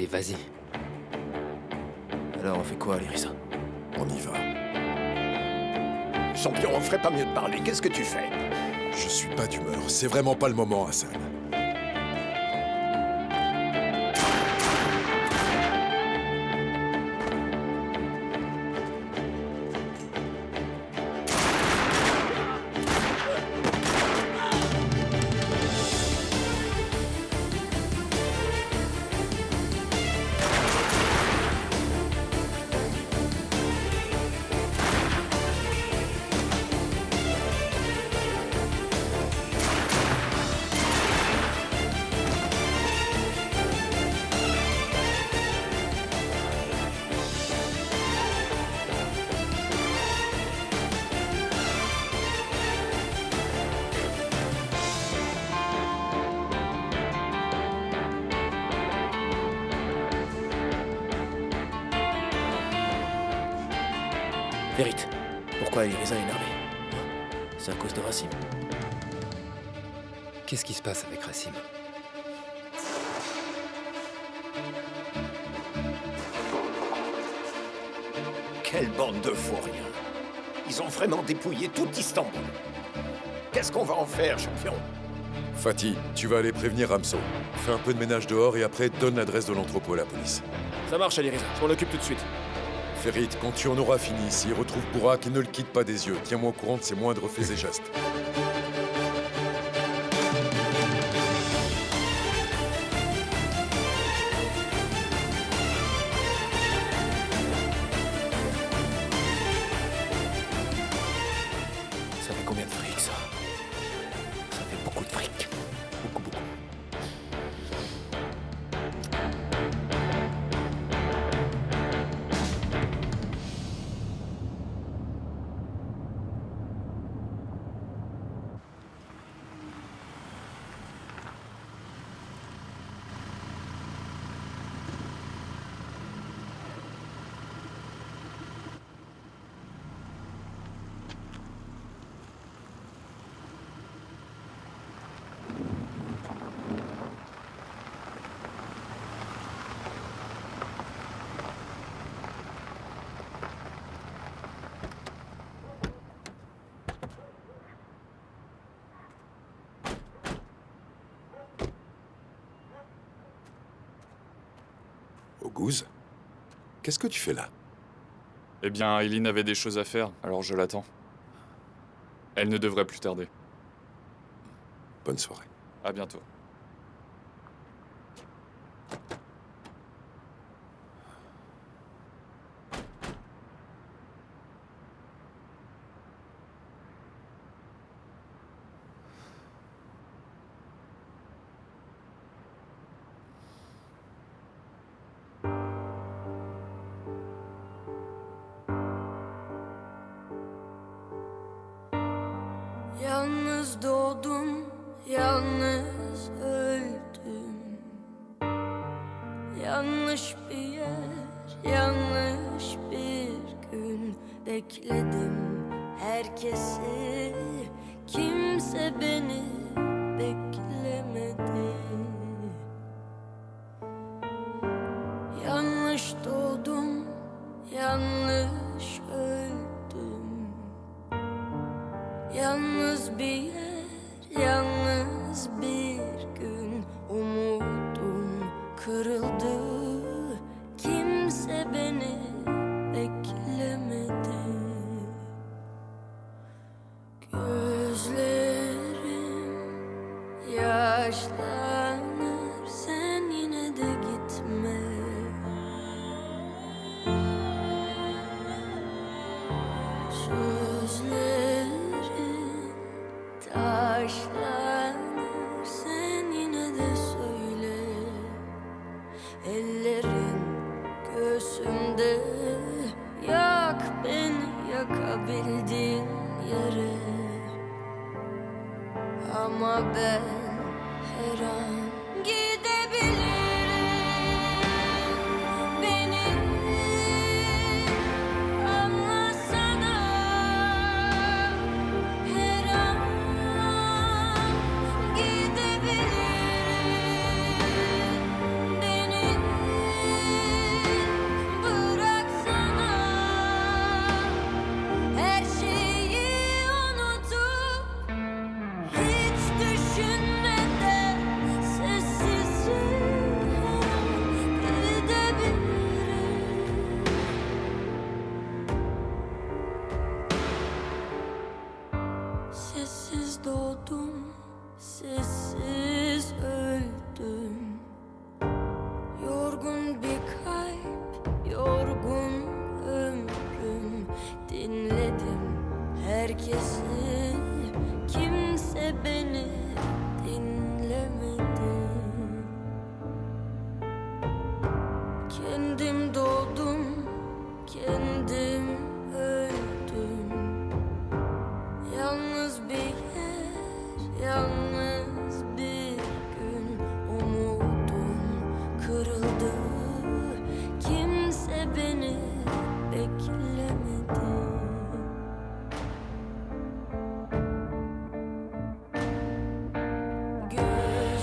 Allez, vas-y. Alors, on fait quoi, Lyrissa? On y va. Champion, on ferait pas mieux de parler. Qu'est-ce que tu fais? Je suis pas d'humeur. C'est vraiment pas le moment, Hassan. Vérite, pourquoi Lyrissa est énervée? C'est à cause de Racim. Qu'est-ce qui se passe avec Racim? Quelle bande de vauriens. Ils ont vraiment dépouillé tout Istanbul. Qu'est-ce qu'on va en faire, champion? Fatih, tu vas aller prévenir Ramso. Fais un peu de ménage dehors et après donne l'adresse de l'entrepôt à la police. Ça marche, Lyrissa, je m'en occupe tout de suite. Ferit, quand tu en auras fini ici, retrouve Bourak et ne le quitte pas des yeux. Tiens-moi au courant de ses moindres faits et gestes. Ça fait combien de fric, ça? Ça fait beaucoup de fric. Beaucoup, beaucoup. Oguz, qu'est-ce que tu fais là? Eh bien, Eileen avait des choses à faire, alors je l'attends. Elle ne devrait plus tarder. Bonne soirée. À bientôt. Yalnız doğdum, yalnız öldüm. Yanlış bir yer, yanlış bir gün bekledim herkesi. Kimse beni beklemedi. Yanlış doğdum, yanlış öldüm. Yalnız bir yer, yalnız bir gün umudum kırıldı. Kimse beni beklemedi. Gözlerim yaşlanır, sen yine de gitme. Sözlerin taşlanır, sen yine de söyle. Ellerin göğsümde, yak beni yakabildiğin yere. Ama ben her an gidebilirim. Beni anlasana. Her an gidebilirim. Beni Sessiz doğdum, sessiz öldüm. Yorgun bir kalp, yorgun ömrüm. Dinledim herkesi, kimse beni dinlemedi. Kendim doğdum, kendim öldüm. Yalnız bir yer, yalnız bir gün. Umudum kırıldı, kimse beni beklemedi.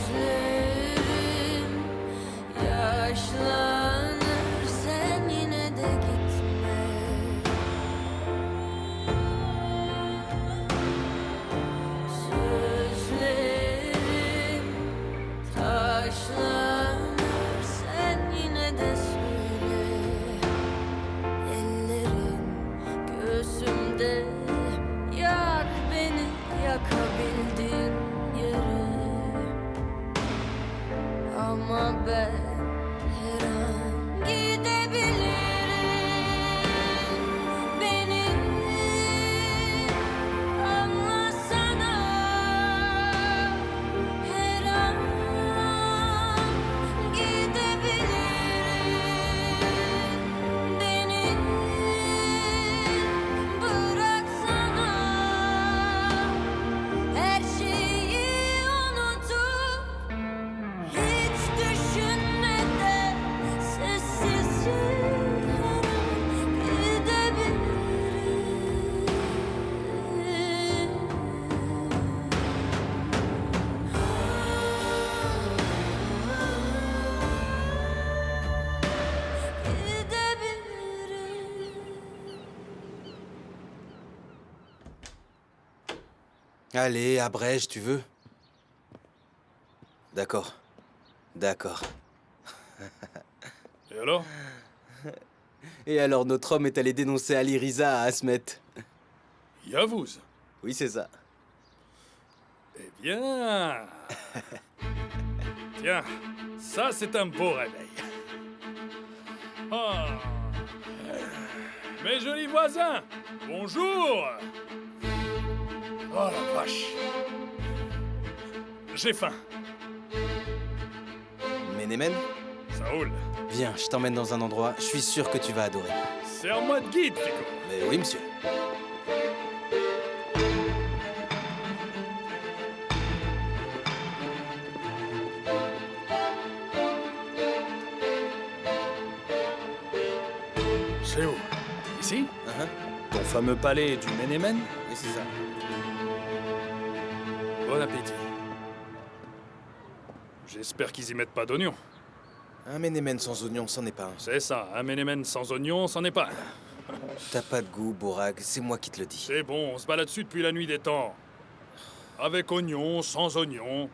Gözlerim yaşlanır, sen yine de gitme. Sözlerim taşlanır, sen yine de söyle. Ellerin göğsümde, yak beni yakabildiğin yere. Ama ben her an gidebilirim. Beni anlasana. Her an gidebilirim. Beni bıraksana. Her şeyi unutup hiç düşünmeden sessizce her an gidebilirim. Gidebilirim. Allez, abrège, tu veux? D'accord. D'accord. Et alors? Et alors, notre homme est allé dénoncer Ali Riza à Asmet. Yavuz. Oui, c'est ça. Eh bien... Tiens, ça c'est un beau réveil. Ah. Mes jolis voisins, bonjour. Oh la vache. J'ai faim. Ménémen? Saoul, Viens, je t'emmène dans un endroit, je suis sûr que tu vas adorer. serre-moi de guide, Fico. Mais oui, monsieur. C'est où? Ici? Uh-huh. Ton fameux palais du Ménémen? Oui, c'est ça. Bon appétit. J'espère qu'ils y mettent pas d'oignons. Un Ménémen sans oignon, c'en est pas un. C'est ça, un Ménémen sans oignons, c'en est pas un. T'as pas de goût, Bourag, c'est moi qui te le dis. C'est bon, on se balade dessus depuis la nuit des temps. Avec oignons, sans oignons.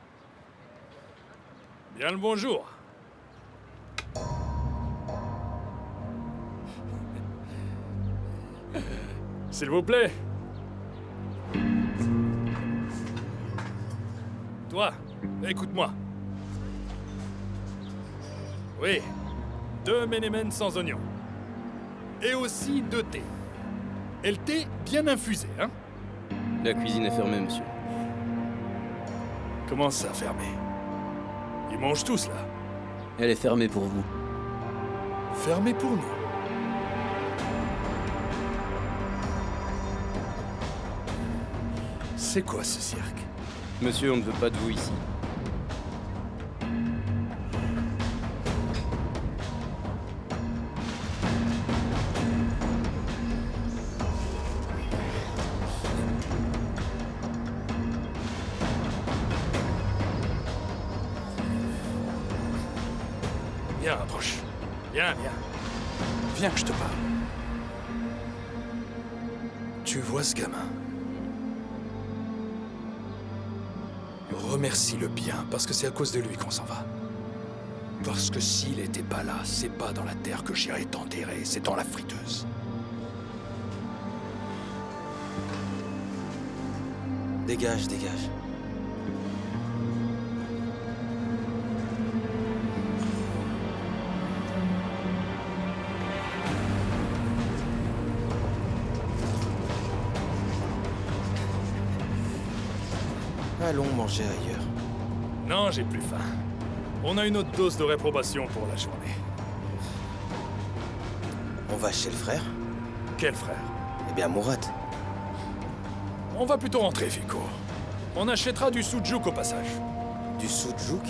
Bien le bonjour. S'il vous plaît. Toi, écoute-moi. Oui, 2 Ménémen sans oignons. Et aussi 2 thés. Et le thé bien infusé, hein? La cuisine est fermée, monsieur. Comment ça, fermé? Ils mangent tous, là. Elle est fermée pour vous. Fermé pour nous. C'est quoi ce cirque? Monsieur, on ne veut pas de vous ici. Viens, approche. Viens, viens. Viens que je te parle. Tu vois ce gamin? Remercie-le bien, parce que c'est à cause de lui qu'on s'en va. Parce que s'il était pas là, c'est pas dans la terre que j'irais t'enterrer, c'est dans la friteuse. Dégage, dégage. Allons manger ailleurs. Non, j'ai plus faim. On a une autre dose de réprobation pour la journée. On va chez le frère? Quel frère? Eh bien, Murat. On va plutôt rentrer, Fico. On achètera du soujouk au passage. Du soujouk?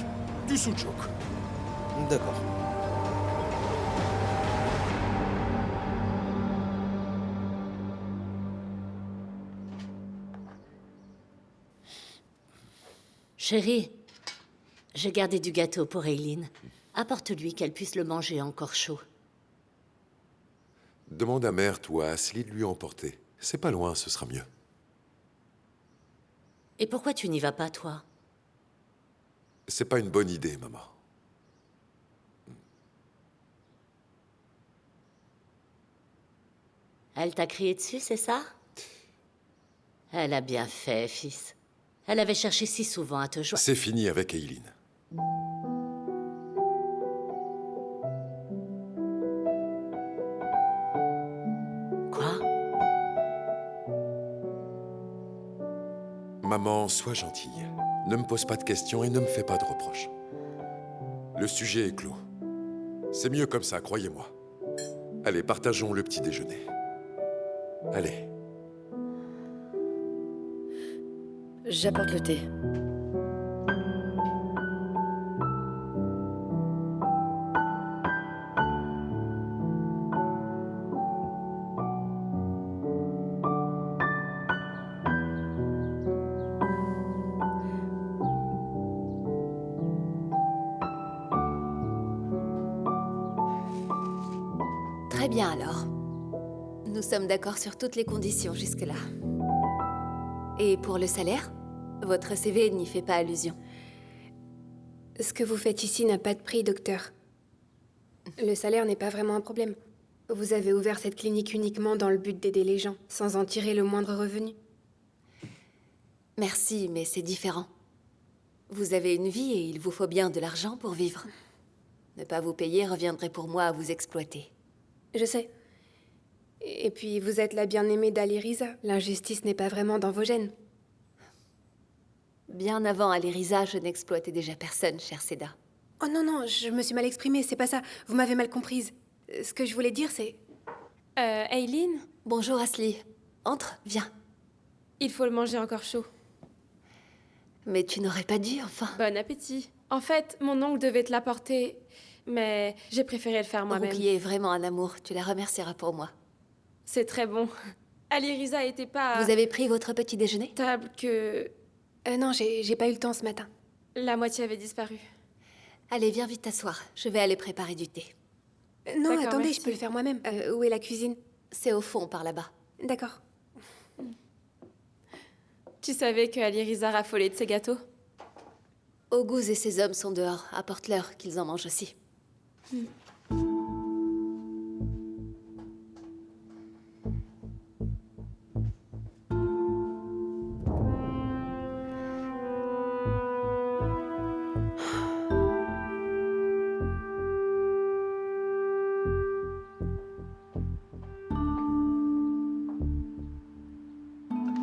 Du soujouk. D'accord. Chérie, j'ai gardé du gâteau pour Eileen. Apporte-lui qu'elle puisse le manger encore chaud. Demande à Mert ou à Asli de lui emporter. C'est pas loin, ce sera mieux. Et pourquoi tu n'y vas pas, toi? C'est pas une bonne idée, maman. Elle t'a crié dessus, c'est ça? Elle a bien fait, fils. Elle avait cherché si souvent à te joindre. C'est fini avec Eileen. Quoi? Maman, sois gentille. Ne me pose pas de questions et ne me fais pas de reproches. Le sujet est clos. C'est mieux comme ça, croyez-moi. Allez, partageons le petit déjeuner. Allez. J'apporte le thé. Très bien alors. Nous sommes d'accord sur toutes les conditions jusque-là. Et pour le salaire? Votre CV n'y fait pas allusion. Ce que vous faites ici n'a pas de prix, docteur. Le salaire n'est pas vraiment un problème. Vous avez ouvert cette clinique uniquement dans le but d'aider les gens, sans en tirer le moindre revenu. Merci, mais c'est différent. Vous avez une vie et il vous faut bien de l'argent pour vivre. Ne pas vous payer reviendrait pour moi à vous exploiter. Je sais. Et puis, vous êtes la bien-aimée d'Ali Riza. L'injustice n'est pas vraiment dans vos gènes. Bien avant Ali Riza, je n'exploitais déjà personne, chère Seda. Oh non, non, je me suis mal exprimée, c'est pas ça. Vous m'avez mal comprise. Ce que je voulais dire, c'est... Eileen? Bonjour, Asli. Entre, viens. Il faut le manger encore chaud. Mais tu n'aurais pas dû, enfin. Bon appétit. En fait, mon oncle devait te l'apporter, mais j'ai préféré le faire moi-même. Rouclier est vraiment un amour. Tu la remercieras pour moi. C'est très bon. Ali Riza était pas... Vous avez pris votre petit déjeuner? Table que... non, j'ai pas eu le temps ce matin. La moitié avait disparu. Allez, viens vite t'asseoir. Je vais aller préparer du thé. Non, attendez, merci. Je peux le faire moi-même. Où est la cuisine? C'est au fond, par là-bas. D'accord. Tu savais que Ali Riza raffolait de ses gâteaux? Oguz et ses hommes sont dehors. Apporte-leur qu'ils en mangent aussi.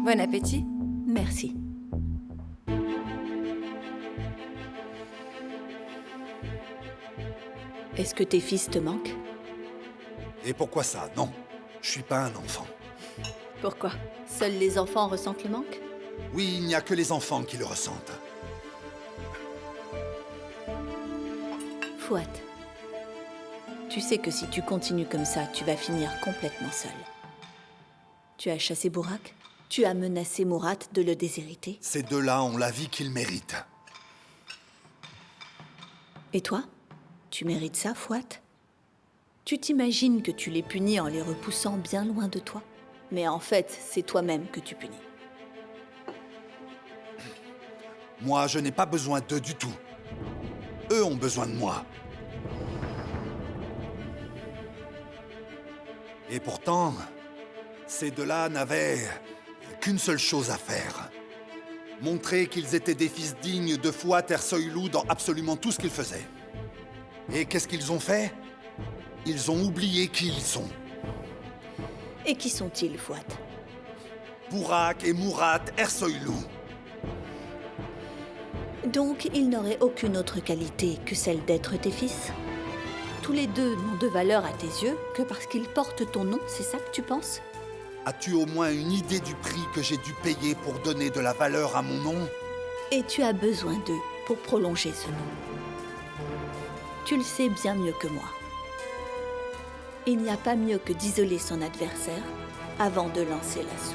Bon appétit. Merci. Est-ce que tes fils te manquent? Et pourquoi ça? Non, je suis pas un enfant. Pourquoi? Seuls les enfants ressentent le manque? Oui, il n'y a que les enfants qui le ressentent. Fouad, tu sais que si tu continues comme ça, tu vas finir complètement seul. Tu as chassé Bourak? Tu as menacé Murat de le déshériter? Ces deux-là ont la vie qu'ils méritent. Et toi? Tu mérites ça, Fouad? Tu t'imagines que tu les punis en les repoussant bien loin de toi? Mais en fait, c'est toi-même que tu punis. Moi, je n'ai pas besoin d'eux du tout. Eux ont besoin de moi. Et pourtant, ces deux-là n'avaient qu'une seule chose à faire. Montrer qu'ils étaient des fils dignes de Fouat Ersoylou dans absolument tout ce qu'ils faisaient. Et qu'est-ce qu'ils ont fait? Ils ont oublié qui ils sont. Et qui sont-ils, Fouat? Bourak et Murat Ersoylou. Donc, ils n'auraient aucune autre qualité que celle d'être tes fils? Tous les deux n'ont de valeur à tes yeux que parce qu'ils portent ton nom, c'est ça que tu penses? As-tu au moins une idée du prix que j'ai dû payer pour donner de la valeur à mon nom? Et tu as besoin d'eux pour prolonger ce nom. Tu le sais bien mieux que moi. Il n'y a pas mieux que d'isoler son adversaire avant de lancer l'assaut.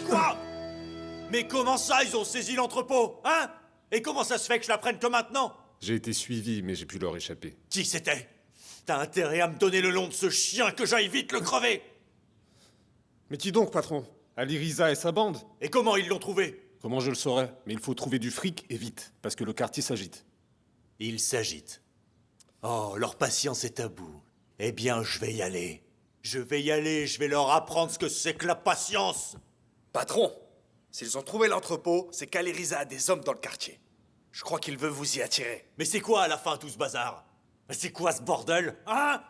Quoi? Mais comment ça, ils ont saisi l'entrepôt, hein? Et comment ça se fait que je l'apprenne que maintenant? J'ai été suivi, mais j'ai pu leur échapper. Qui c'était? T'as intérêt à me donner le nom de ce chien que j'aille vite le crever! Mais qui donc, patron? Ali Riza et sa bande? Et comment ils l'ont trouvé? Comment je le saurais? Mais il faut trouver du fric et vite, parce que le quartier s'agite. Ils s'agitent. Oh, leur patience est à bout. Eh bien, je vais y aller. Je vais leur apprendre ce que c'est que la patience! Patron, s'ils ont trouvé l'entrepôt, c'est qu'Ali Riza a des hommes dans le quartier. Je crois qu'il veut vous y attirer. Mais c'est quoi à la fin tout ce bazar? C'est quoi ce bordel, hein?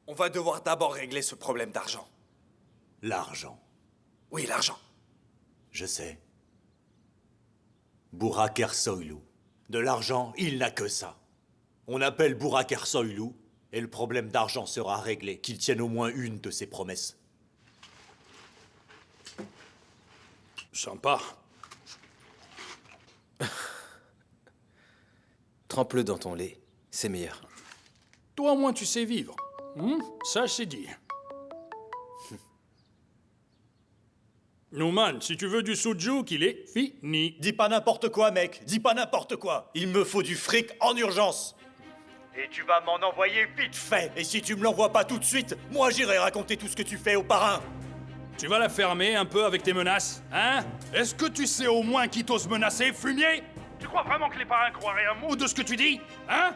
On va devoir d'abord régler ce problème d'argent. L'argent. Oui, l'argent. Je sais. Bourak Ersoylou. De l'argent, il n'a que ça. On appelle Bourak Ersoylou, et le problème d'argent sera réglé, qu'il tienne au moins une de ses promesses. Sympa. Trempe-le dans ton lait, c'est meilleur. Toi, au moins, tu sais vivre. Ça, c'est dit. Nouman, si tu veux du soudjouk, il est fini. Dis pas n'importe quoi, mec. Dis pas n'importe quoi. Il me faut du fric en urgence. Et tu vas m'en envoyer vite fait. Et si tu me l'envoies pas tout de suite, moi j'irai raconter tout ce que tu fais au parrain. Tu vas la fermer un peu avec tes menaces, hein? Est-ce que tu sais au moins qui t'ose menacer, fumier? Tu crois vraiment que les parrains croiraient un mot de ce que tu dis, hein?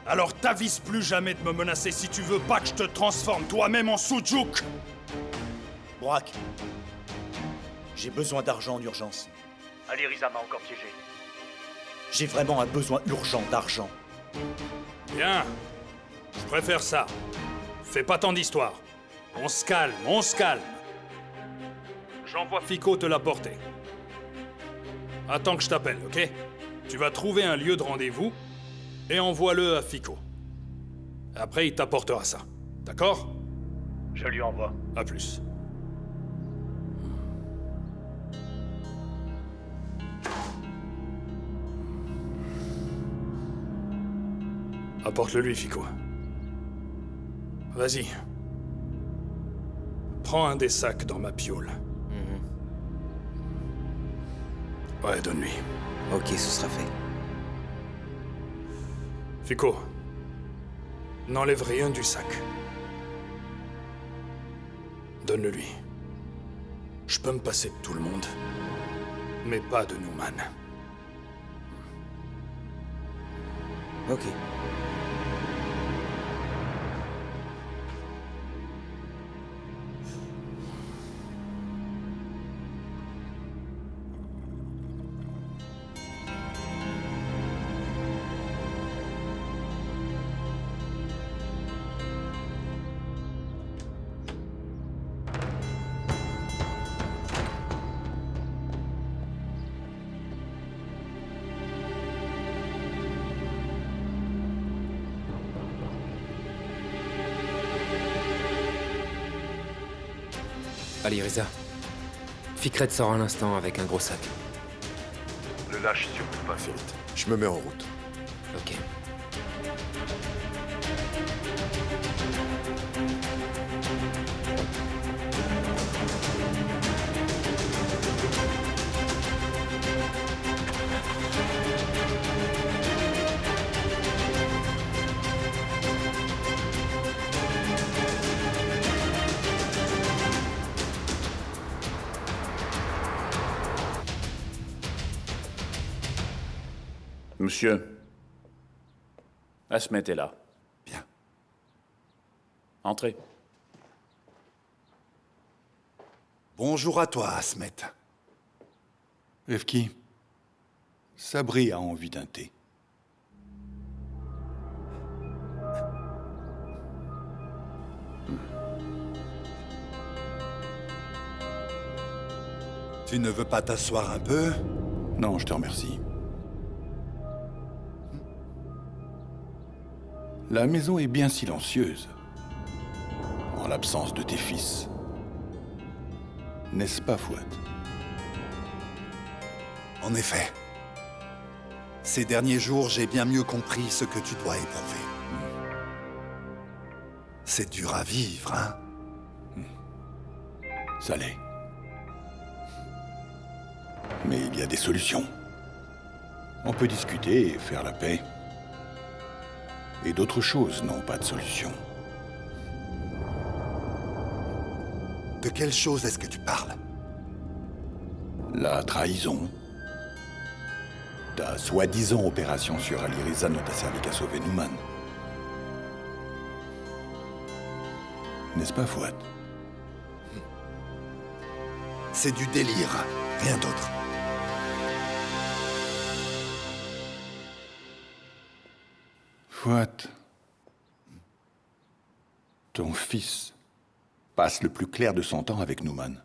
Alors t'avises plus jamais de me menacer si tu veux pas que je te transforme toi-même en soudjouk. Bourak, j'ai besoin d'argent en urgence. Ali Riza m'a encore piégé. J'ai vraiment un besoin urgent d'argent. Bien. Je préfère ça. Fais pas tant d'histoire. On se calme, on se calme. J'envoie Fico te l'apporter. Attends que je t'appelle, ok? Tu vas trouver un lieu de rendez-vous et envoie-le à Fico. Après, il t'apportera ça. D'accord? Je lui envoie. À plus. Apporte-le-lui, Fico. Vas-y. Prends un des sacs dans ma piole. Ouais, donne-lui. Ok, ce sera fait. Fico, n'enlève rien du sac. Donne-le-lui. Je peux me passer de tout le monde, mais pas de Nouman. Ok. Ali Riza. Fikret sort un instant avec un gros sac. Ne lâche surtout pas, Ferit. Je me mets en route. Ok. Monsieur, Asmet est là. Bien. Entrez. Bonjour à toi, Asmet. Evki, Sabri a envie d'un thé. Tu ne veux pas t'asseoir un peu? Non, je te remercie. La maison est bien silencieuse, en l'absence de tes fils. N'est-ce pas, Fouad? En effet. Ces derniers jours, j'ai bien mieux compris ce que tu dois éprouver. C'est dur à vivre, hein? Ça l'est. Mais il y a des solutions. On peut discuter et faire la paix. Et d'autres choses n'ont pas de solution. De quelle chose est-ce que tu parles? La trahison. Ta soi-disant opération sur Ali Riza ne t'a servi qu'à sauver Nouman. N'est-ce pas, Fouad? C'est du délire, rien d'autre. Fouad, ton fils passe le plus clair de son temps avec Nouman.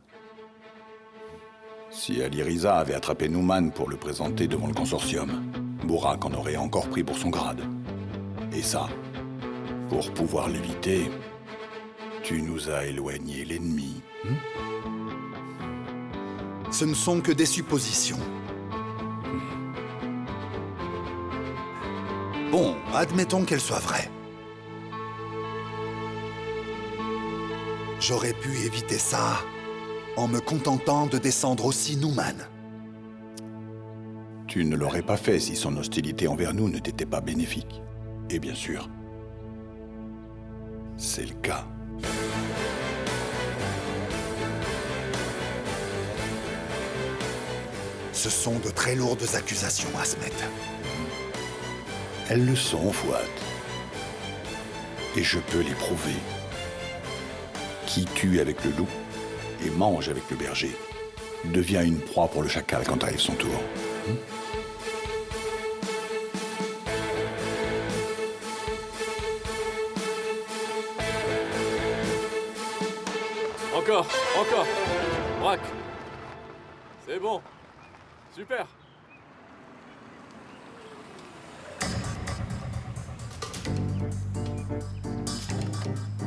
Si Ali Riza avait attrapé Nouman pour le présenter devant le consortium, Bourak en aurait encore pris pour son grade. Et ça, pour pouvoir l'éviter, tu nous as éloigné l'ennemi. Ce ne sont que des suppositions. Bon, admettons qu'elles soient vraies. J'aurais pu éviter ça en me contentant de descendre aussi Nouman. Tu ne l'aurais pas fait si son hostilité envers nous ne t'était pas bénéfique. Et bien sûr, c'est le cas. Ce sont de très lourdes accusations, Asmet. Elles le sont, Fouad. Et je peux les prouver. Qui tue avec le loup et mange avec le berger devient une proie pour le chacal quand arrive son tour. Encore. Braque. C'est bon. Super.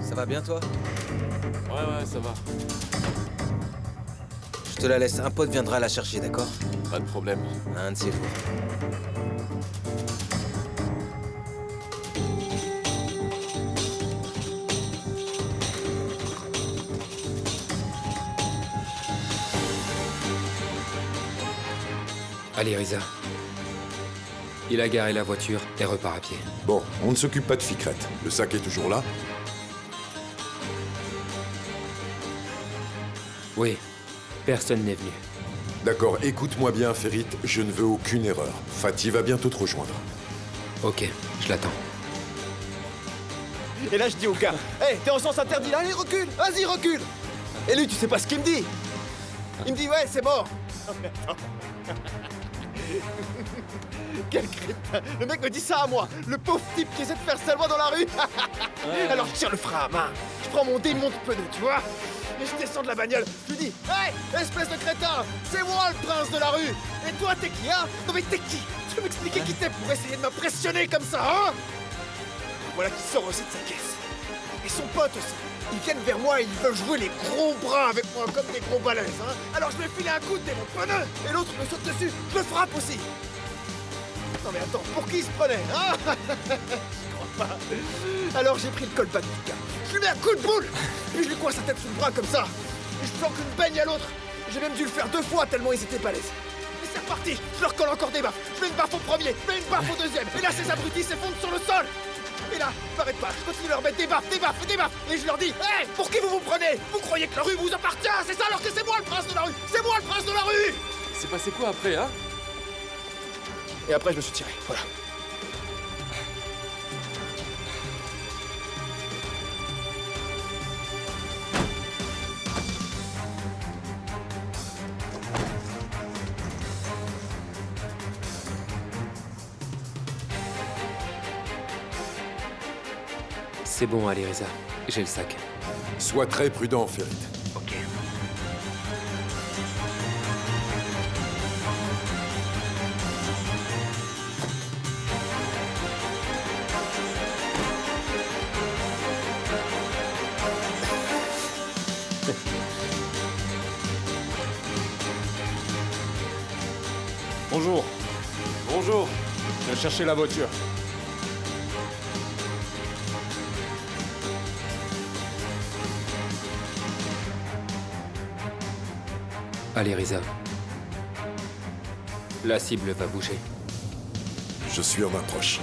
Ça va bien, toi? Ouais, ça va. Je te la laisse. Un pote viendra la chercher, d'accord? Pas de problème. Un de ces jours. Allez, Riza. Il a garé la voiture et repart à pied. Bon, on ne s'occupe pas de Fikret. Le sac est toujours là? Oui, personne n'est venu. D'accord, écoute-moi bien, Ferit, je ne veux aucune erreur. Fatih va bientôt te rejoindre. Ok, je l'attends. Et là, je dis au gars, hey, t'es en sens interdit là, allez, recule, vas-y, recule. Et lui, tu sais pas ce qu'il me dit? Il me dit, ouais, c'est mort. Non, mais attends. Quel crétin. Le mec me dit ça à moi, le pauvre type qui essaie de faire sa loi dans la rue. Alors je tire le frein à main, je prends mon démon de pneu, tu vois, et je descends de la bagnole. Je lui dis, hey, espèce de crétin, c'est moi le prince de la rue. Et toi, t'es qui, hein? Non mais t'es qui? Tu peux m'expliquer qui t'es pour essayer de m'impressionner comme ça, hein? Voilà qui sort aussi de sa caisse. Et son pote aussi. Ils viennent vers moi et ils veulent jouer les gros bras avec moi comme des gros balèzes, hein. Alors je lui ai filé un coup de démon de pneu, et l'autre me saute dessus, je le frappe aussi. Non mais attends, pour qui il se prenait, hein? Je crois pas. Alors j'ai pris le colback du gars, je lui mets un coup de boule, puis je lui coince sa tête sous le bras comme ça, et je planque une baigne à l'autre. J'ai même dû le faire 2 fois tellement ils étaient balèzes. Et c'est reparti, je leur colle encore des baffes, je mets une baffe au premier, je mets une baffe au deuxième, et là ces abrutis s'effondrent sur le sol. Et là, je m'arrête pas, je continue de leur mettre des baffes, et je leur dis, hey, pour qui vous vous prenez? Vous croyez que la rue vous appartient, c'est ça, alors que c'est moi le prince de la rue? C'est moi le prince de la rue! C'est passé quoi après, hein? Et après, je me suis tiré, voilà. C'est bon, allez, Reza. J'ai le sac. Sois très prudent, Ferit. Ok. Bonjour. Bonjour. Je vais chercher la voiture. Allez, Reza. La cible va bouger. Je suis en approche.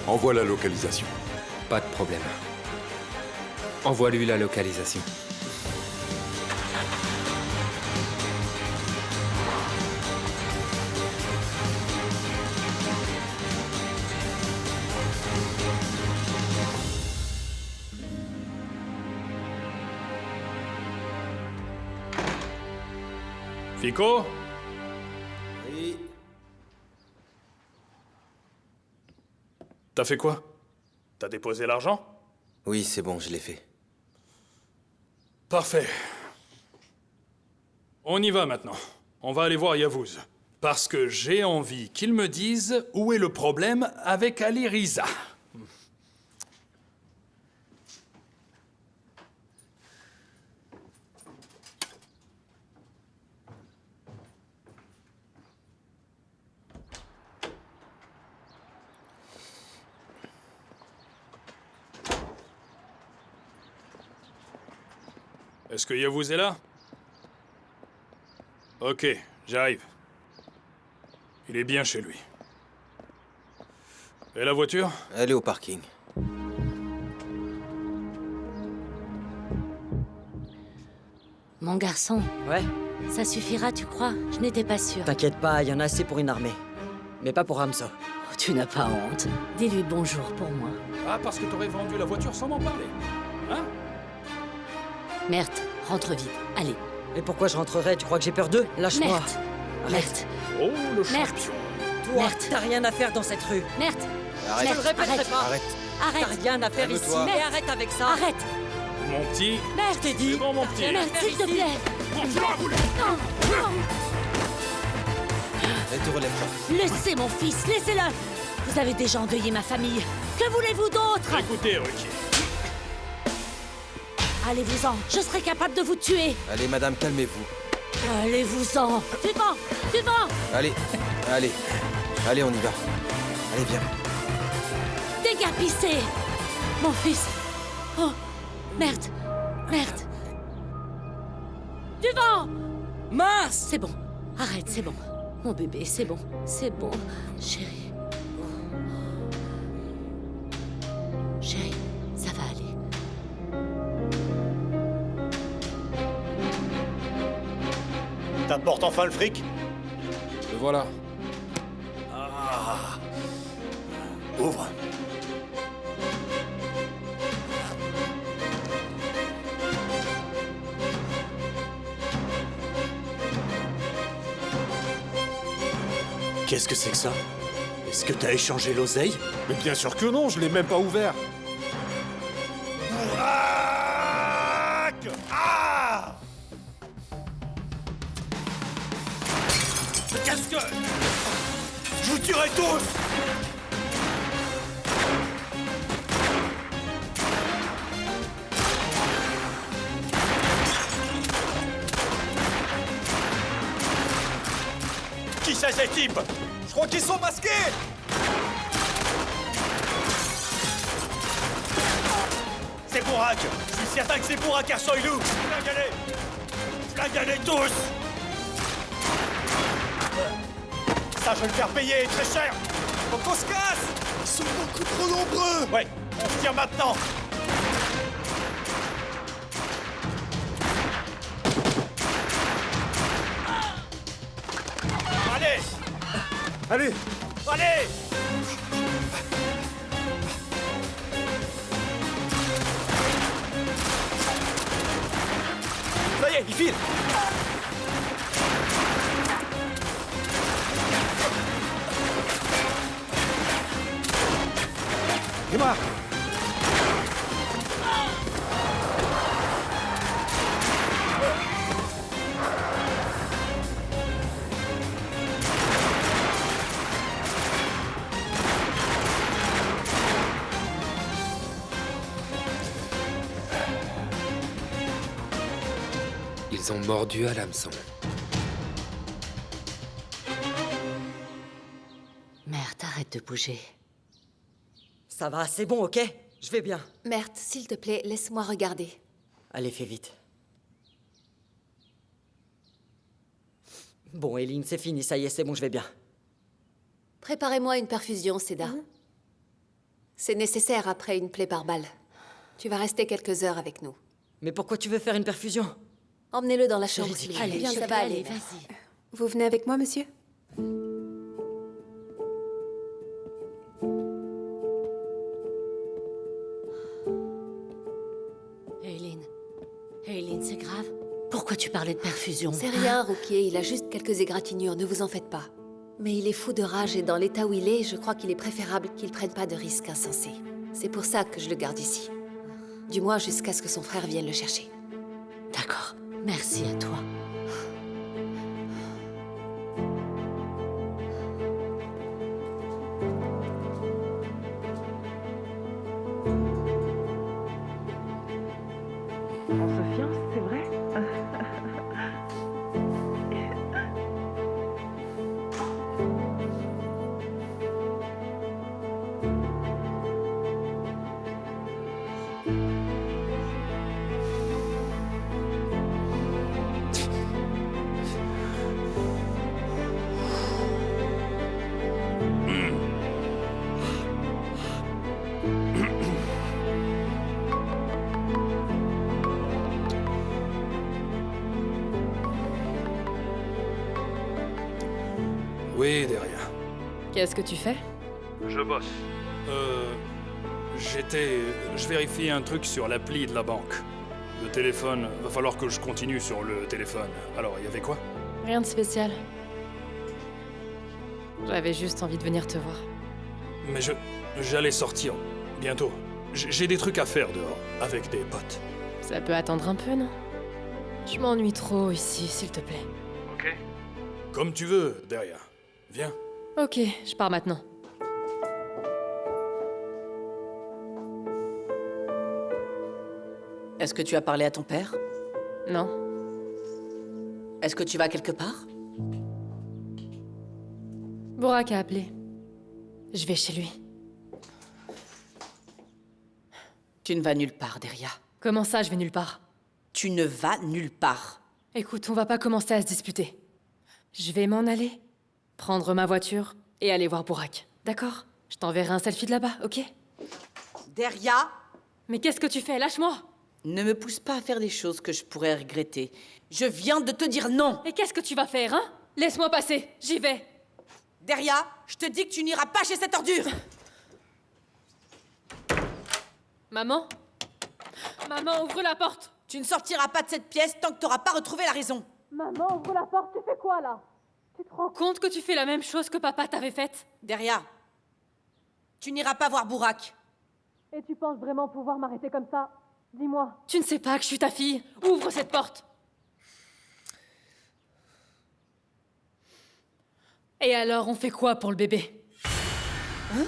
Envoie la localisation. Pas de problème. Envoie-lui la localisation. Fico? Oui. T'as fait quoi? T'as déposé l'argent? Oui, c'est bon, je l'ai fait. Parfait. On y va maintenant. On va aller voir Yavuz. Parce que j'ai envie qu'ils me disent où est le problème avec Ali Riza. Est-ce que Yavuz est là? Ok, j'arrive. Il est bien chez lui. Et la voiture? Elle est au parking. Mon garçon. Ouais? Ça suffira, tu crois? Je n'étais pas sûre. T'inquiète pas, il y en a assez pour une armée. Mais pas pour Hamza. Oh, tu n'as pas honte. Dis-lui bonjour pour moi. Ah, parce que t'aurais vendu la voiture sans m'en parler. Hein? Merde, rentre vite. Allez. Et pourquoi je rentrerais? Tu crois que j'ai peur d'eux? Lâche-moi. Merde. Arrête. Oh, le Merde. champion. Toi, t'as rien à faire dans cette rue. Merde. Arrête. Je le répéterai Arrête. pas. Arrête. Arrête. T'as rien à faire ici. Calme-toi. Mais arrête avec ça. Arrête. Mon petit. Merde. Je t'ai dit. C'est bon, mon petit. Merde, s'il te plaît. Non. Elle te relève pas. Laissez mon fils, laissez-le. Vous avez déjà endeuillé ma famille. Que voulez-vous d'autre? Écoutez, Ricky. Allez-vous-en. Je serai capable de vous tuer. Allez, madame, calmez-vous. Allez-vous-en. Suivant. Suivant. Allez, allez. Allez, on y va. Allez, viens. Dégapissez. Mon fils. Oh. Merde. Merde. Du vent. Mince. C'est bon. Arrête, c'est bon. Mon bébé, c'est bon. C'est bon. Chérie. Chérie, ça va aller. T'apportes enfin le fric? Le voilà. Ah. Ouvre. Qu'est-ce que c'est que ça? Est-ce que t'as échangé l'oseille? Mais bien sûr que non, je l'ai même pas ouvert. Bourak! Ah! Qu'est-ce que... Je vous tuerai tous! Qui c'est ces types? Je crois qu'ils sont masqués! C'est Bourak! Je suis certain que c'est Bourak Ersoylou! Flinguez-les tous! Ça, je vais le faire payer très cher! Faut qu'on se casse! Ils sont beaucoup trop nombreux! Ouais, on se tire maintenant! Allez! Allez! Allez! Ça y est, il file! Démarre! Ils ont mordu à l'hameçon. Merde, arrête de bouger. Ça va, c'est bon, ok? Je vais bien. Merde, s'il te plaît, laisse-moi regarder. Allez, fais vite. Bon, Eileen, c'est fini, ça y est, c'est bon, je vais bien. Préparez-moi une perfusion, Seda. C'est nécessaire après une plaie par balle. Tu vas rester quelques heures avec nous. Mais pourquoi tu veux faire une perfusion? Emmenez-le dans la chambre, s'il vous plaît. Allez, viens, ça va aller. vas-y. Vous venez avec moi, monsieur? Eileen, c'est grave? Pourquoi tu parlais de perfusion? C'est rien, Rookie, il a juste quelques égratignures, ne vous en faites pas. Mais il est fou de rage et dans l'état où il est, je crois qu'il est préférable qu'il prenne pas de risques insensés. C'est pour ça que je le garde ici. Du moins jusqu'à ce que son frère vienne le chercher. D'accord, merci à toi. On se fiance, c'est vrai? Oui, derrière. Qu'est-ce que tu fais? Je bosse. Je vérifie un truc sur l'appli de la banque. Le téléphone, va falloir que je continue sur le téléphone. Alors, il y avait quoi? Rien de spécial. J'avais juste envie de venir te voir. Mais j'allais sortir bientôt. J'ai des trucs à faire dehors, avec des potes. Ça peut attendre un peu, non? Je m'ennuie trop ici, s'il te plaît. Ok. Comme tu veux, derrière. Viens. Ok, je pars maintenant. Est-ce que tu as parlé à ton père? Non. Est-ce que tu vas quelque part? Burak a appelé. Je vais chez lui. Tu ne vas nulle part, Deria. Comment ça, je vais nulle part? Tu ne vas nulle part. Écoute, on va pas commencer à se disputer. Je vais m'en aller, prendre ma voiture et aller voir Burak. D'accord? Je t'enverrai un selfie de là-bas, ok? Deria! Mais qu'est-ce que tu fais? Lâche-moi! Ne me pousse pas à faire des choses que je pourrais regretter. Je viens de te dire non! Et qu'est-ce que tu vas faire, hein? Laisse-moi passer, j'y vais! Deria, je te dis que tu n'iras pas chez cette ordure! Maman? Maman, ouvre la porte! Tu ne sortiras pas de cette pièce tant que tu n'auras pas retrouvé la raison. Maman, ouvre la porte, tu fais quoi, là? Tu te rends compte que tu fais la même chose que papa t'avait faite? Deria, tu n'iras pas voir Burak. Et tu penses vraiment pouvoir m'arrêter comme ça? Dis-moi. Tu ne sais pas que je suis ta fille. Ouvre cette porte. Et alors, on fait quoi pour le bébé? Hein?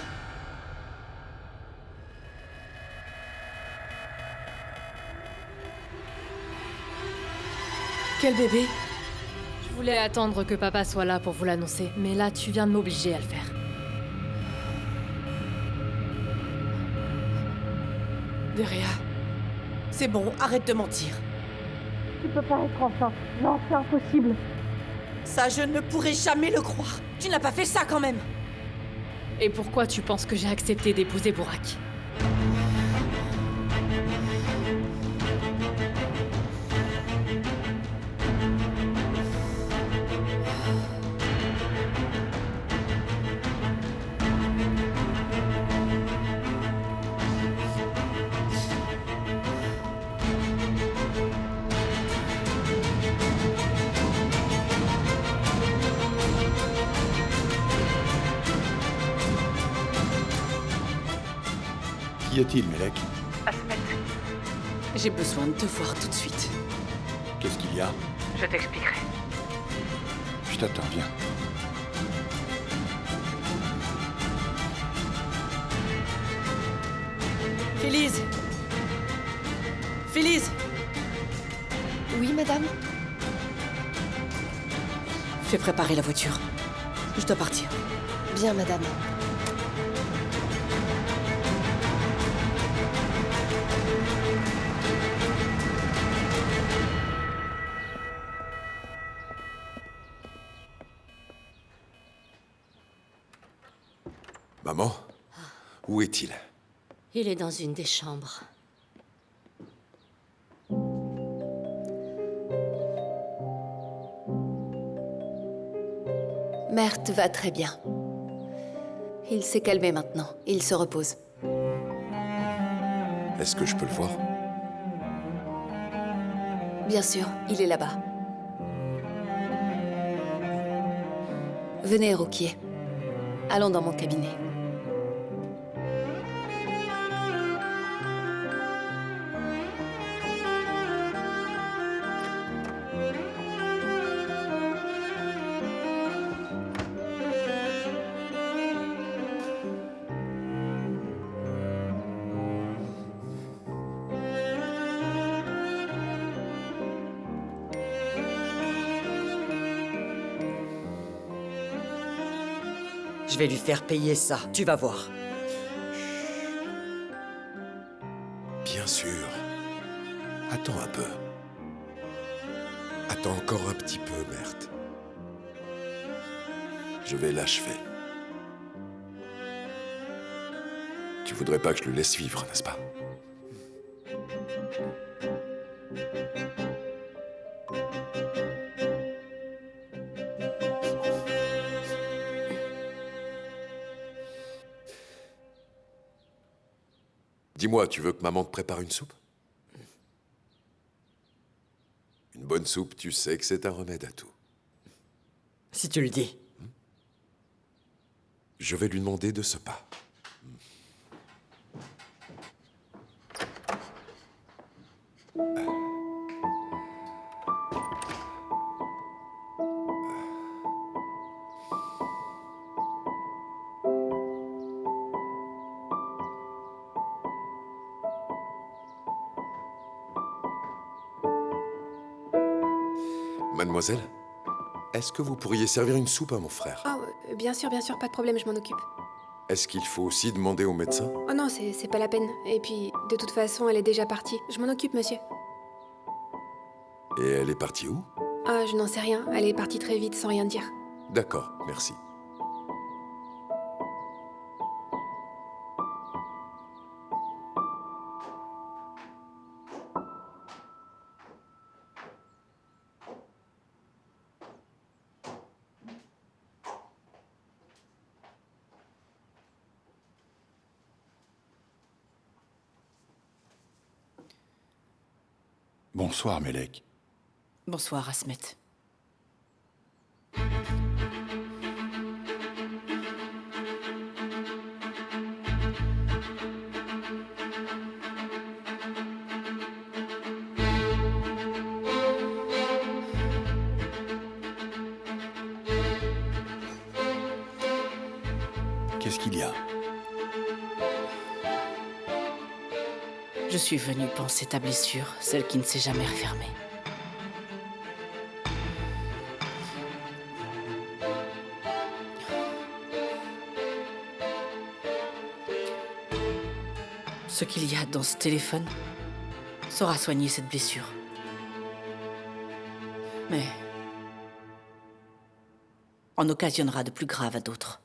Quel bébé? Je voulais attendre que papa soit là pour vous l'annoncer, mais là, tu viens de m'obliger à le faire. Deria, c'est bon, arrête de mentir. Tu peux pas être enceinte. Non, c'est impossible. Ça, je ne pourrais jamais le croire. Tu n'as pas fait ça quand même. Et pourquoi tu penses que j'ai accepté d'épouser Burak? Qu'y a-t-il, Melek? J'ai besoin de te voir tout de suite. Qu'est-ce qu'il y a? Je t'expliquerai. Je t'attends, viens. Félise! Félise! Oui, madame? Fais préparer la voiture. Je dois partir. Bien, madame. Maman, où est-il? Il est dans une des chambres. Mert va très bien. Il s'est calmé maintenant. Il se repose. Est-ce que je peux le voir? Bien sûr, il est là-bas. Venez, Rouquier. Allons dans mon cabinet. Je vais lui faire payer ça, tu vas voir. Bien sûr. Attends un peu. Attends encore un petit peu, Mert. Je vais l'achever. Tu voudrais pas que je le laisse vivre, n'est-ce pas? Dis-moi, tu veux que maman te prépare une soupe? Une bonne soupe, tu sais que c'est un remède à tout. Si tu le dis. Je vais lui demander de ce pas. Mademoiselle, est-ce que vous pourriez servir une soupe à mon frère? Oh, bien sûr, pas de problème, je m'en occupe. Est-ce qu'il faut aussi demander au médecin? Oh non, c'est pas la peine. Et puis, de toute façon, elle est déjà partie. Je m'en occupe, monsieur. Et elle est partie où? Ah, je n'en sais rien. Elle est partie très vite, sans rien dire. D'accord, merci. Bonsoir, Melek. Bonsoir, Asmet. Qu'est-ce qu'il y a? Je suis venue panser ta blessure, celle qui ne s'est jamais refermée. Ce qu'il y a dans ce téléphone saura soigner cette blessure. Mais en occasionnera de plus graves à d'autres.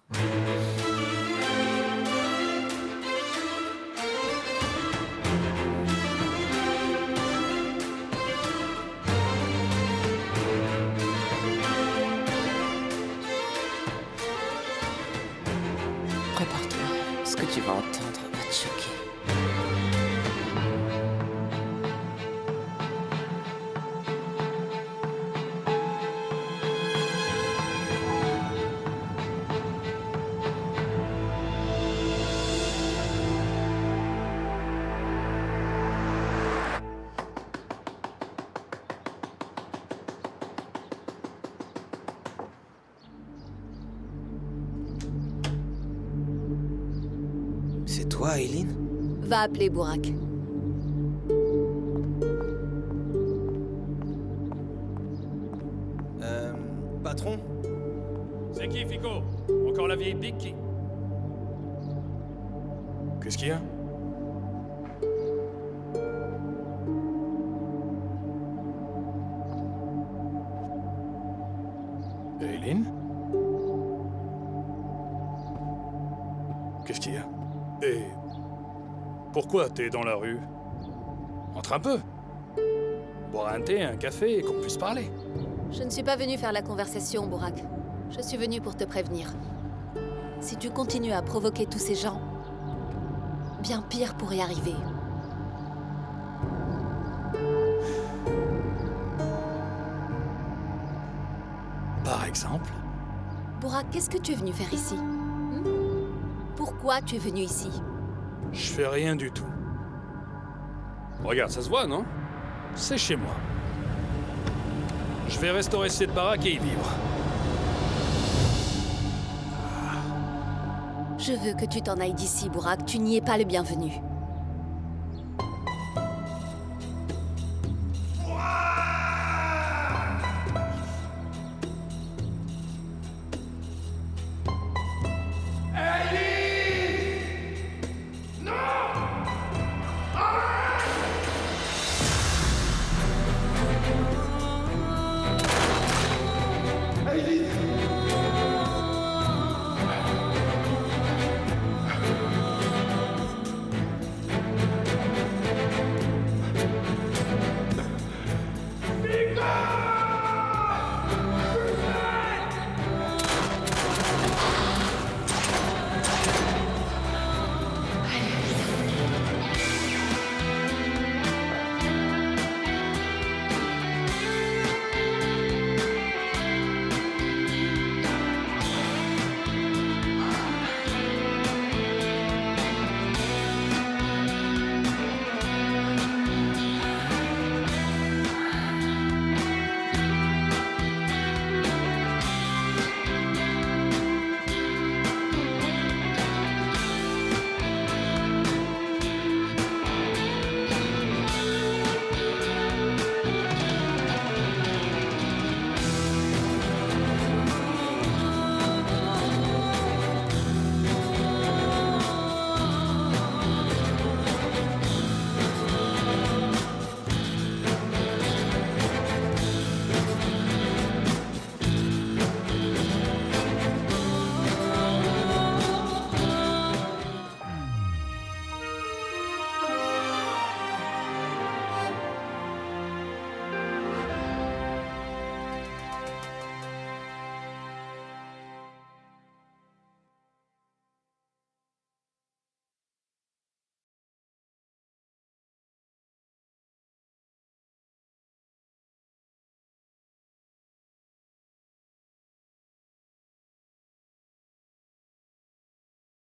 Prépare-toi, ce que tu vas entendre va te choquer. C'est toi, Eileen? Va appeler Bourak. Patron? Fico. Encore la vieille pique qui... Qu'est-ce qu'il y a? Eileen? Qu'est-ce qu'il y a? Et... pourquoi t'es dans la rue? Entre un peu. Boire un thé, un café, et qu'on puisse parler. Je ne suis pas venue faire la conversation, Burak. Je suis venue pour te prévenir. Si tu continues à provoquer tous ces gens, bien pire pourrait arriver. Par exemple? Burak, qu'est-ce que tu es venu faire ici? Pourquoi tu es venu ici? Je fais rien du tout. Regarde, ça se voit, non? C'est chez moi. Je vais restaurer cette baraque et y vivre. Je veux que tu t'en ailles d'ici, Burak. Tu n'y es pas le bienvenu.